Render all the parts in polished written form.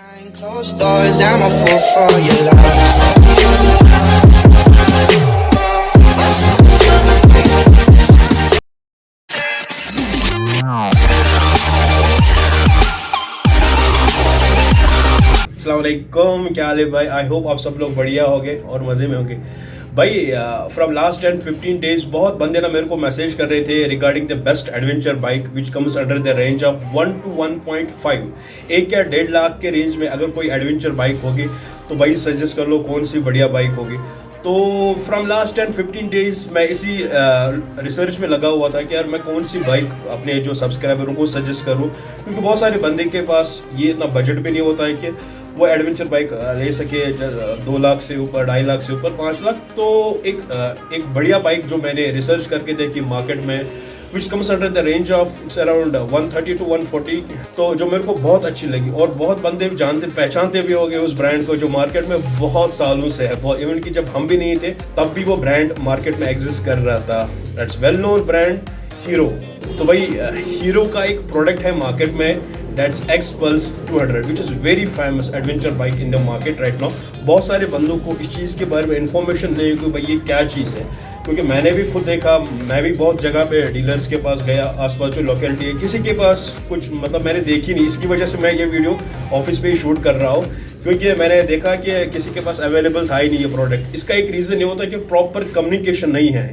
Behind closed doors, I'm a fool for your love. अस्सलाम वालेकुम, क्या हाल है भाई। आई होप आप सब लोग बढ़िया होंगे और मज़े में होंगे भाई। फ्रॉम लास्ट 10-15 डेज बहुत बंदे ना मेरे को मैसेज कर रहे थे regarding the best adventure bike which comes under the range of 1 to 1.5, 1 या 1.5 लाख के रेंज में अगर कोई एडवेंचर बाइक होगी तो भाई सजेस्ट कर लो कौन सी बढ़िया बाइक होगी। तो फ्रॉम लास्ट 10-15 डेज मैं इसी रिसर्च में लगा हुआ था कि यार मैं कौन सी बाइक अपने जो सब्सक्राइबरों को सजेस्ट करूं, क्योंकि बहुत सारे बंदे के पास ये इतना बजट भी नहीं होता है कि वो एडवेंचर बाइक ले सके 2 लाख से ऊपर, 2.5 लाख से ऊपर, 5 लाख। तो एक बढ़िया बाइक जो मैंने रिसर्च करके देखी मार्केट में which comes under the range of its around 130 to 140, तो जो मेरे को बहुत अच्छी लगी और बहुत बंदे जानते पहचानते भी हो गए उस ब्रांड को जो मार्केट में बहुत सालों से है। इवन कि जब हम भी नहीं थे तब भी वो ब्रांड मार्केट में एग्जिस्ट कर रहा था। That's well known brand hero. तो भाई हीरो का एक प्रोडक्ट है मार्केट में, that's X-Pulse 200 which is very famous adventure bike in the market right now। बहुत सारे बंदों को इस चीज़ के बारे में इंफॉर्मेशन नहीं है कि भाई ये क्या चीज़ है, क्योंकि मैंने भी खुद देखा, मैं भी बहुत जगह पे डीलर्स के पास गया, आसपास जो लोकेलिटी है किसी के पास कुछ मतलब मैंने देखी नहीं। इसकी वजह से मैं ये वीडियो ऑफिस पे ही शूट कर रहा हूँ, क्योंकि मैंने देखा कि किसी के पास अवेलेबल था ही नहीं ये प्रोडक्ट। इसका एक रीज़न ये होता है कि प्रॉपर कम्युनिकेशन नहीं है।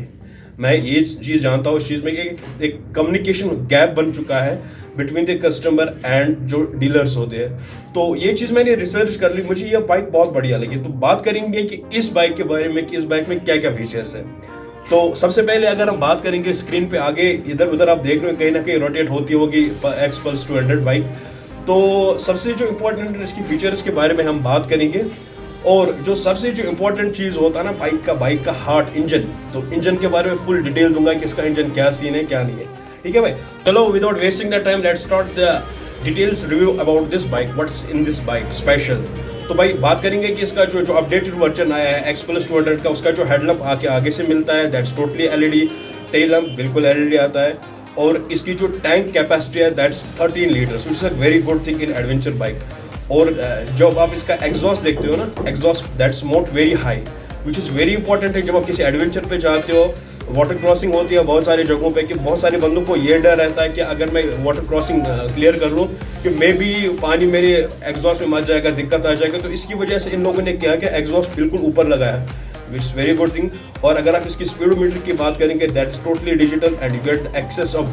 मैं ये चीज़ जानता हूँ इस चीज़ में कि एक कम्युनिकेशन गैप बन चुका है बिटवीन द कस्टमर एंड जो डीलर्स होते हैं। तो ये चीज़ मैंने रिसर्च कर ली, मुझे ये बाइक बहुत बढ़िया लगी। तो बात करेंगे कि इस बाइक के बारे में कि इस बाइक में क्या क्या फीचर्स है। तो सबसे पहले अगर हम बात करेंगे स्क्रीन पे आगे इधर उधर आप देख रहे हो कहीं ना कहीं रोटेट होती होगी X-Pulse 200 बाइक। तो सबसे जो इम्पोर्टेंट इसकी फीचर्स के बारे में हम बात करेंगे, और जो सबसे जो इम्पोर्टेंट चीज़ होता है ना बाइक का हार्ट इंजन। तो इंजन के बारे में फुल डिटेल दूंगा कि इसका इंजन क्या सीन है क्या नहीं है। ठीक है भाई, चलो without wasting the time let's start the details review about this bike, what's in this bike special. तो भाई बात करेंगे कि इसका जो अपडेटेड वर्जन आया है X-Pulse 200 का, उसका जो हेडलैम्प आगे से मिलता है that's totally LED, tail lamp बिल्कुल LED आता है, और इसकी जो टैंक कैपेसिटी है that's 13 litres which is a very good thing in adventure bike. और जब आप इसका एग्जॉस्ट देखते हो ना, exhaust that's not very high which is very important है। जब आप किसी एडवेंचर पे जाते हो, वाटर क्रॉसिंग होती है बहुत सारी जगहों पे, कि बहुत सारे बंदों को ये डर रहता है कि अगर मैं वाटर क्रॉसिंग क्लियर कर लूँ कि मे बी पानी मेरे एग्जॉस्ट में मच जाएगा, दिक्कत आ जाएगा। तो इसकी वजह से इन लोगों ने क्या कि एग्जॉस्ट बिल्कुल ऊपर लगाया, which is very good thing. और अगर आप इसकी स्पीडोमीटर की बात करेंगे that's totally digital and you get access of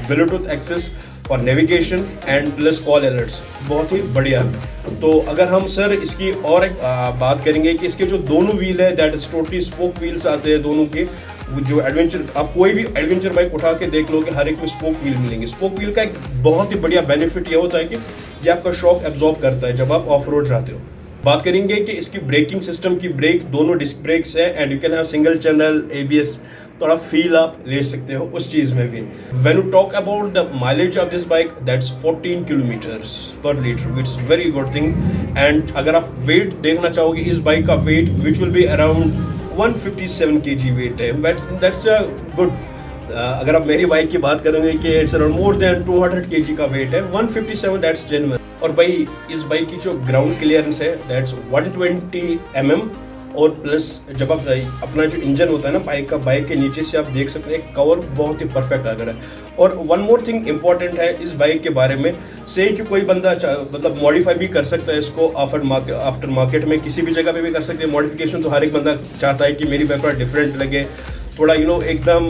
Bluetooth access for navigation and plus call alerts, बहुत ही बढ़िया। तो अगर हम सर इसकी और एक बात करेंगे कि इसके जो दोनों व्हील है that is totally spoke wheels आते हैं दोनों के। जो एडवेंचर आप कोई भी एडवेंचर बाइक उठा के देख लो कि हर एक में स्पोक व्हील मिलेंगे। स्पोक व्हील का एक बहुत ही बढ़िया बेनिफिट ये होता है कि ये आपका शॉक एब्जॉर्ब करता है जब आप ऑफ रोड जाते हो। बात करेंगे कि इसकी ब्रेकिंग सिस्टम की ब्रेक दोनों डिस्क ब्रेक्स है and you can have single channel ABS, थोड़ा फील आप ले सकते हो उस चीज में भी। When you talk about the mileage of this bike that's 14 kilometres per litre which is very good thing. And अगर आप वेट देखना चाहोगे इस बाइक का weight which will be around 157 kg weight है, दैट्स गुड। अगर आप मेरी बाइक की बात करेंगे कि it's around more than 200 kg का वेट है, 157 दैट्स जेन्युइन। और भाई इस बाइक की जो ग्राउंड क्लियरेंस है दैट्स 120 mm, और प्लस जब आप अपना जो इंजन होता है ना बाइक के नीचे से आप देख सकते हैं एक कवर बहुत ही परफेक्ट आ रहा है। और वन मोर थिंग इंपॉर्टेंट है इस बाइक के बारे में, से कि कोई बंदा मतलब मॉडिफाई भी कर सकता है इसको आफ्टर मार्केट में किसी भी जगह पे भी कर सकते हैं मॉडिफिकेशन। तो हर एक बंदा चाहता है कि मेरी बाइक थोड़ा डिफरेंट लगे, थोड़ा एकदम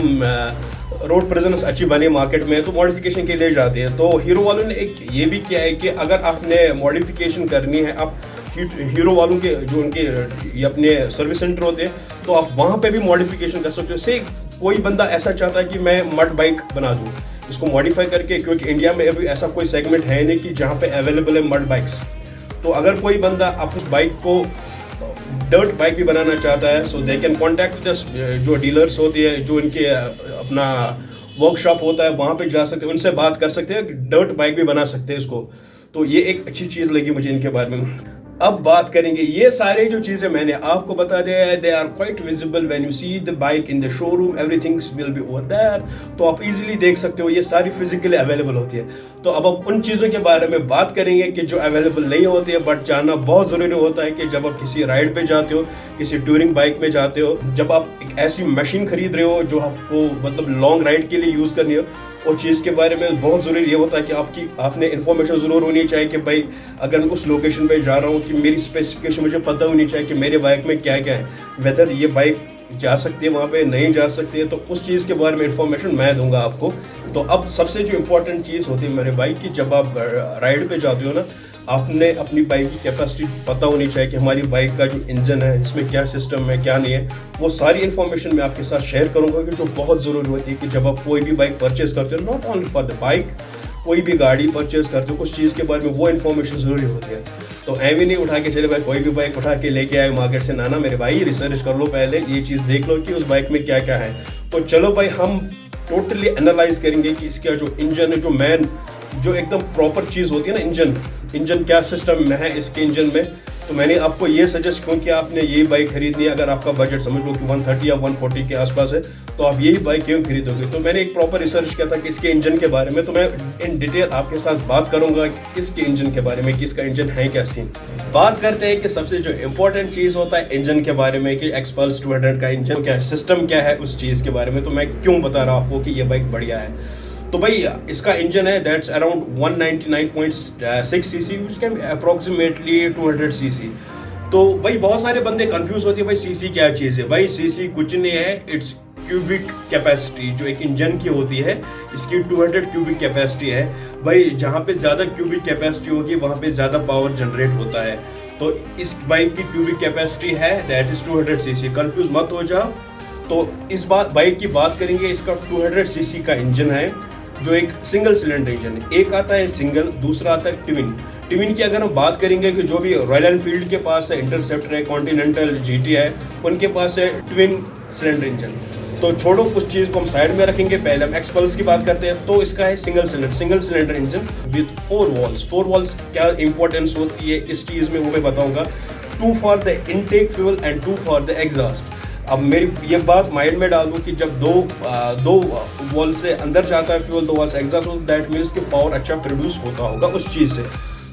रोड प्रेजेंस अच्छी बने मार्केट में, तो मॉडिफिकेशन के लिए जाते हैं। तो हीरो वालों ने एक ये भी किया है कि अगर आपने मॉडिफिकेशन करनी है, आप हीरो वालों के जो उनके ये अपने सर्विस सेंटर होते हैं तो आप वहाँ पे भी मॉडिफिकेशन कर सकते हो। से कोई बंदा ऐसा चाहता है कि मैं मड बाइक बना दूँ इसको मॉडिफाई करके, क्योंकि इंडिया में अभी ऐसा कोई सेगमेंट है नहीं कि जहाँ पे अवेलेबल है मड बाइक्स। तो अगर कोई बंदा अपनी बाइक को डर्ट बाइक भी बनाना चाहता है सो दे कैन कॉन्टैक्ट जो डीलर्स होती है, जो इनके अपना वर्कशॉप होता है, वहाँ पे जा सकते हैं, उनसे बात कर सकते हैं, डर्ट बाइक भी बना सकते हैं इसको। तो ये एक अच्छी चीज़ लगी मुझे इनके बारे में। अब बात करेंगे ये सारे जो चीज़ें मैंने आपको बता दिया है, they are quite visible when you see the bike in the showroom, everything's will be over there. तो आप इजीली देख सकते हो, ये सारी फिजिकली अवेलेबल होती है। तो अब हम उन चीज़ों के बारे में बात करेंगे कि जो अवेलेबल नहीं होती है, बट जानना बहुत ज़रूरी होता है कि जब आप किसी राइड पे जाते हो, किसी टूरिंग बाइक में जाते हो, जब आप एक ऐसी मशीन खरीद रहे हो जो आपको मतलब लॉन्ग राइड के लिए यूज़ करनी हो, उस चीज़ के बारे में बहुत ज़रूरी ये होता है कि आपने इन्फॉर्मेशन ज़रूर होनी चाहिए कि भाई अगर मैं उस लोकेशन पे जा रहा हूँ कि मेरी स्पेसिफिकेशन मुझे पता होनी चाहिए कि मेरे बाइक में क्या क्या है, वेदर ये बाइक जा सकती है वहाँ पे, नहीं जा सकती है, तो उस चीज़ के बारे में इन्फॉर्मेशन मैं दूंगा आपको। तो अब सबसे जो इम्पोर्टेंट चीज़ होती है मेरे बाइक की, जब आप राइड पे जाते हो ना, आपने अपनी बाइक की कैपेसिटी पता होनी चाहिए कि हमारी बाइक का जो इंजन है इसमें क्या सिस्टम है क्या नहीं है। वो सारी इन्फॉर्मेशन मैं आपके साथ शेयर करूंगा कि जो बहुत ज़रूरी होती है कि जब आप कोई भी बाइक परचेज करते हो, not only for the bike, कोई भी गाड़ी परचेज करते हो, कुछ चीज़ के बारे में वो इन्फॉर्मेशन ज़रूरी होती है। तो ऐवी नहीं उठा के चले भाई कोई भी बाइक उठा के लेके आए मार्केट से, ना मेरे भाई रिसर्च कर लो पहले, ये चीज़ देख लो कि उस बाइक में क्या क्या है। तो चलो भाई हम टोटली एनालाइज करेंगे कि इसका जो इंजन है, जो मेन जो एकदम प्रॉपर चीज़ होती है ना, इंजन क्या सिस्टम में है इसके इंजन में। तो मैंने आपको ये सजेस्ट क्योंकि आपने यही बाइक खरीदनी है, अगर आपका बजट समझ लो कि 130 या 140 के आसपास है, तो आप यही बाइक क्यों खरीदोगे। तो मैंने एक प्रॉपर रिसर्च किया था कि इसके इंजन के बारे में, तो मैं इन डिटेल आपके साथ बात करूंगा कि इसके इंजन के बारे में कि इसका इंजन है क्या सीन। बात करते हैं कि सबसे जो इम्पोर्टेंट चीज़ होता है इंजन के बारे में कि एक्सपल्स 200 का इंजन क्या है, सिस्टम क्या है, उस चीज़ के बारे में। तो मैं क्यों बता रहा हूँ आपको कि ये बाइक बढ़िया है। तो भाई इसका इंजन है that's around 199.6 CC, which can be approximately 200 CC. तो भाई बहुत सारे बंदे कंफ्यूज होते हैं भाई सीसी क्या चीज़ है। भाई सीसी कुछ नहीं है, इट्स क्यूबिक कैपेसिटी जो एक इंजन की होती है, इसकी 200 क्यूबिक कैपेसिटी है। भाई जहाँ पे ज़्यादा क्यूबिक कैपेसिटी होगी वहाँ पे ज़्यादा पावर जनरेट होता है। तो इस बाइक की क्यूबिक कैपेसिटी है दैट इज़ 200 सीसी, कंफ्यूज मत हो जाओ। तो इस बाइक की बात करेंगे, इसका 200 सीसी का इंजन है जो एक सिंगल सिलेंडर इंजन है। एक आता है सिंगल, दूसरा आता है ट्विन की अगर हम बात करेंगे कि जो भी रॉयल एनफील्ड के पास है, इंटरसेप्टर है, कॉन्टिनेंटल जीटी है, उनके पास है ट्विन सिलेंडर इंजन। तो छोड़ो उस चीज़ को हम साइड में रखेंगे, पहले हम एक्सपल्स की बात करते हैं। तो इसका है single cylinder engine with 4 walls. क्या इंपॉर्टेंस होती है इस चीज़ में वो मैं बताऊंगा। 2 for the intake fuel and 2 for the exhaust. अब मेरी ये बात माइंड में डाल दूँ कि जब दो वॉल से अंदर जाता है फ्यूल, 2 वॉल से एग्जॉस्ट होता है, दैट मीन्स कि पावर अच्छा प्रोड्यूस होता होगा उस चीज़ से।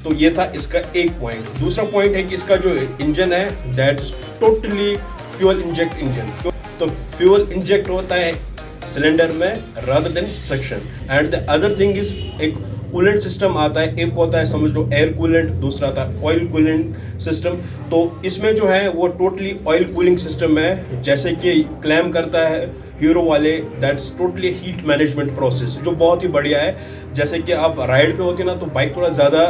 तो ये था इसका एक पॉइंट। दूसरा पॉइंट है कि इसका जो इंजन है that's totally fuel inject engine. तो फ्यूल इंजेक्ट होता है सिलेंडर में rather than suction. And the other thing is एक कूलेंट सिस्टम आता है, एक होता है समझ लो एयर कूलेंट, दूसरा आता है ऑयल कूलेंट सिस्टम। तो इसमें जो है वो टोटली ऑयल कूलिंग सिस्टम है, जैसे कि क्लेम करता है हीरो वाले, that's totally heat management process, जो बहुत ही बढ़िया है। जैसे कि आप राइड पे होती है ना तो बाइक थोड़ा ज़्यादा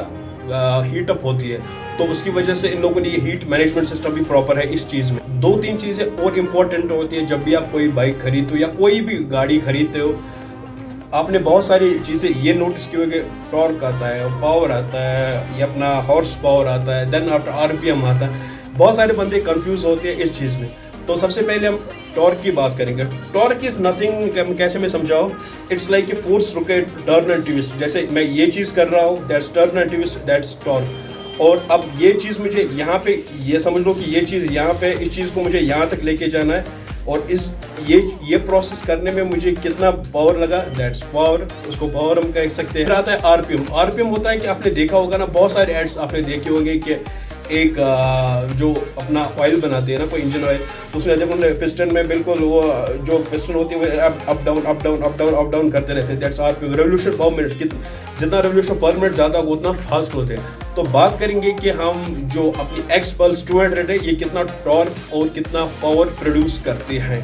हीट अप होती है, तो उसकी वजह से इन लोगों ने ये हीट मैनेजमेंट सिस्टम भी प्रॉपर है इस चीज़ में। 2-3 चीज़ें और इम्पोर्टेंट होती है जब भी आप कोई बाइक खरीदते हो या कोई भी गाड़ी खरीदते हो। आपने बहुत सारी चीज़ें ये नोटिस की होगी, टॉर्क आता है, पावर आता है, ये अपना हॉर्स पावर आता है, देन आफ्टर आरपीएम आता है। बहुत सारे बंदे कंफ्यूज होते हैं इस चीज़ में। तो सबसे पहले हम टॉर्क की बात करेंगे। टॉर्क इज नथिंग, कैसे मैं समझाऊँ, it's like a force rocket turn and twist. जैसे मैं ये चीज़ कर रहा हूँ that's turn and twist, that's torque. और अब ये चीज़ मुझे यहाँ पे, ये समझ लो कि ये चीज़ यहाँ पे, इस चीज़ को मुझे यहाँ तक लेके जाना है, और ये प्रोसेस करने में मुझे कितना पावर लगा, दैट्स पावर। उसको पावर हम कह सकते हैं। फिर आता है आरपीएम होता है कि आपने देखा होगा ना, बहुत सारे एड्स आपने देखे होंगे कि एक जो अपना ऑयल बनाते हैं ना, कोई इंजन ऑयल, उसमें जब उन्होंने पिस्टन में बिल्कुल वो जो पिस्टन होती है वो अप डाउन करते रहते हैं, दैट्स आरपीएम। रेवोल्यूशन पर मिनट, जितना रेवोल्यूशन पर मिनट ज़्यादा वो उतना फास्ट होते हैं। तो बात करेंगे कि हम जो अपनी एक्सपल्स 200 है, ये कितना टॉर्क और कितना पावर प्रोड्यूस करते हैं।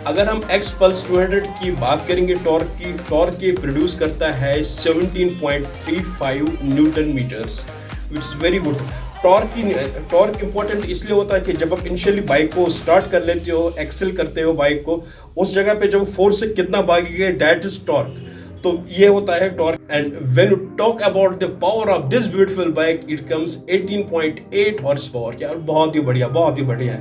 अगर हम एक्सपल्स 200 की बात करेंगे, टॉर्क की प्रोड्यूस करता है 17.35 newton metres, which is very good. Torque important इसलिए होता है कि जब आप इनिशियली बाइक को स्टार्ट कर लेते हो, एक्सेल करते हो बाइक को, उस जगह पे जब फोर्स से कितना भागेगा, दैट इज टॉर्क। तो ये होता है torque. And when you talk about the power of this beautiful bike, it comes 18.8 horse power. यार बहुत ही बढ़िया है।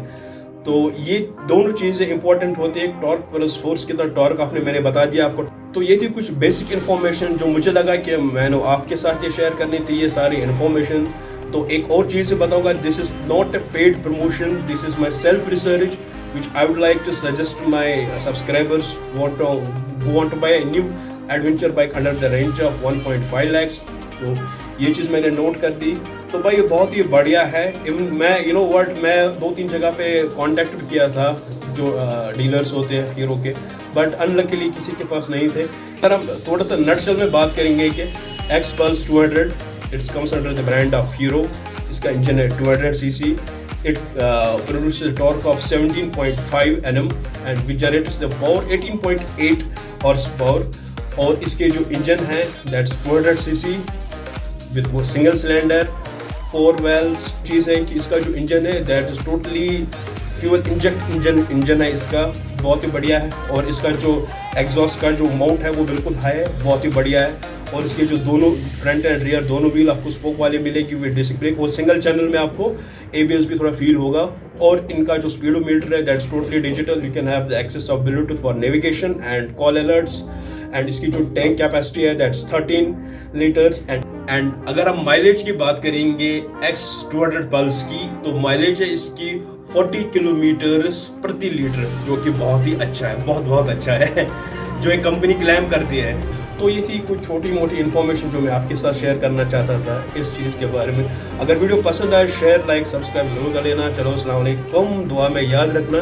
तो ये दोनों चीज़ें इंपॉर्टेंट होती है, टॉर्क प्लस फोर्स। कितना टॉर्क मैंने बता दिया आपको। तो ये थी कुछ बेसिक इन्फॉर्मेशन जो मुझे लगा कि मैंने आपके साथ ये शेयर करनी थी, ये सारी इन्फॉर्मेशन। तो एक और चीज़ बताऊंगा, this is not a paid promotion, this is my self research which I would like to suggest my subscribers who want to buy a new adventure bike under the range of 1.5 lakhs। तो ये चीज़ मैंने note कर दी। तो भाई ये बहुत ही बढ़िया है। इवन मैं मैं 2-3 जगह पे कांटेक्ट भी किया था जो डीलर्स होते हैं हीरो के, बट अनलकीली किसी के पास नहीं थे। अगर हम थोड़ा सा नटशेल में बात करेंगे कि x pulse 200 it's comes under the brand of hero. इसका इंजन है 200 cc। It produces a torque of 17.5 Nm and which generates the power 18.8 horsepower। और इसके जो इंजन है दैट्स 200 cc विद वो सिंगल सिलेंडर 4 valves। चीज़ है कि इसका जो इंजन है that is totally fuel inject engine है इसका, बहुत ही बढ़िया है। और इसका जो एग्जॉस्ट का जो माउंट है वो बिल्कुल हाई है, बहुत ही बढ़िया है। और इसके जो दोनों फ्रंट एंड रियर दोनों व्हील आपको स्पोक वाले मिलेगी विद डिस्क ब्रेक। और सिंगल चैनल में आपको ABS भी थोड़ा फील होगा। और इनका जो स्पीडोमीटर है that's totally digital. You can have the access of Bluetooth for navigation and call alerts. And इसकी जो टैंक कैपेसिटी है दैट्स 13 लीटर्स। एंड अगर हम माइलेज की बात करेंगे X200 पल्स की, तो माइलेज है इसकी 40 किलोमीटर्स प्रति लीटर, जो कि बहुत ही अच्छा है, बहुत अच्छा है जो एक कंपनी क्लेम करती है। तो ये थी कुछ छोटी मोटी इन्फॉर्मेशन जो मैं आपके साथ शेयर करना चाहता था इस चीज़ के बारे में। अगर वीडियो पसंद आए शेयर लाइक सब्सक्राइब जरूर कर लेना। चलो अस्सलाम वालेकुम, दुआ में याद रखना।